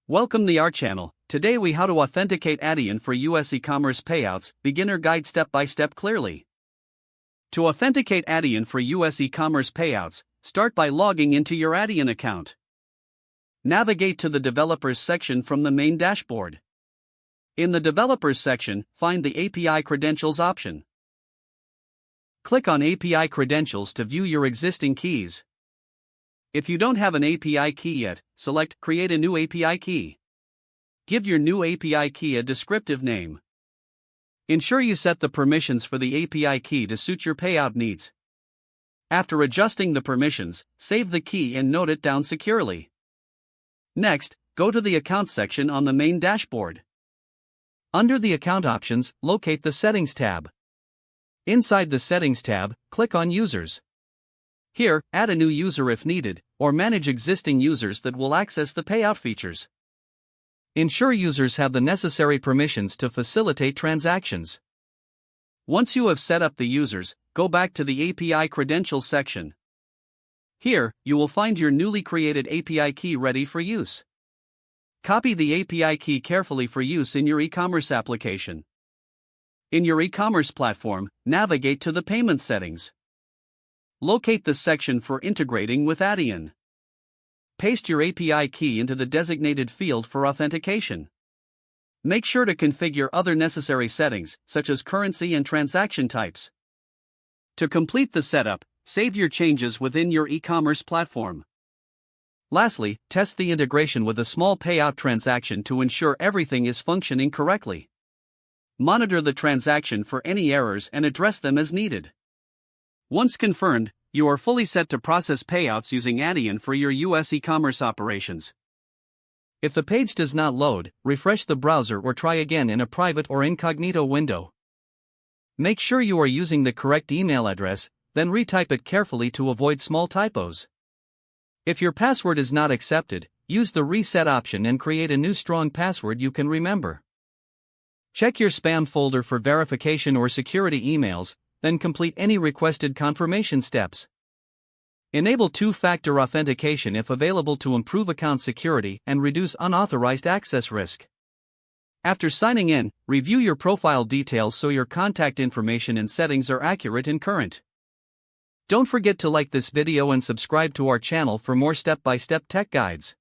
Welcome to our channel. Today we how to authenticate Adyen for US e-commerce payouts, beginner guide step by step clearly. To authenticate Adyen for US e-commerce payouts, start by logging into your Adyen account. Navigate to the developers section from the main dashboard. In the developers section, find the API credentials option. Click on API credentials to view your existing keys. If you don't have an API key yet, select Create a new API key. Give your new API key a descriptive name. Ensure you set the permissions for the API key to suit your payout needs. After adjusting the permissions, save the key and note it down securely. Next, go to the Account section on the main dashboard. Under the Account options, locate the Settings tab. Inside the Settings tab, click on Users. Here, add a new user if needed, or manage existing users that will access the payout features. Ensure users have the necessary permissions to facilitate transactions. Once you have set up the users, go back to the API credentials section. Here, you will find your newly created API key ready for use. Copy the API key carefully for use in your e-commerce application. In your e-commerce platform, navigate to the payment settings. Locate the section for integrating with Adyen. Paste your API key into the designated field for authentication. Make sure to configure other necessary settings, such as currency and transaction types. To complete the setup, save your changes within your e-commerce platform. Lastly, test the integration with a small payout transaction to ensure everything is functioning correctly. Monitor the transaction for any errors and address them as needed. Once confirmed, you are fully set to process payouts using Adyen for your US e-commerce operations. If the page does not load, refresh the browser or try again in a private or incognito window. Make sure you are using the correct email address, then retype it carefully to avoid small typos. If your password is not accepted, use the reset option and create a new strong password you can remember. Check your spam folder for verification or security emails, then complete any requested confirmation steps. Enable two-factor authentication if available to improve account security and reduce unauthorized access risk. After signing in, review your profile details so your contact information and settings are accurate and current. Don't forget to like this video and subscribe to our channel for more step-by-step tech guides.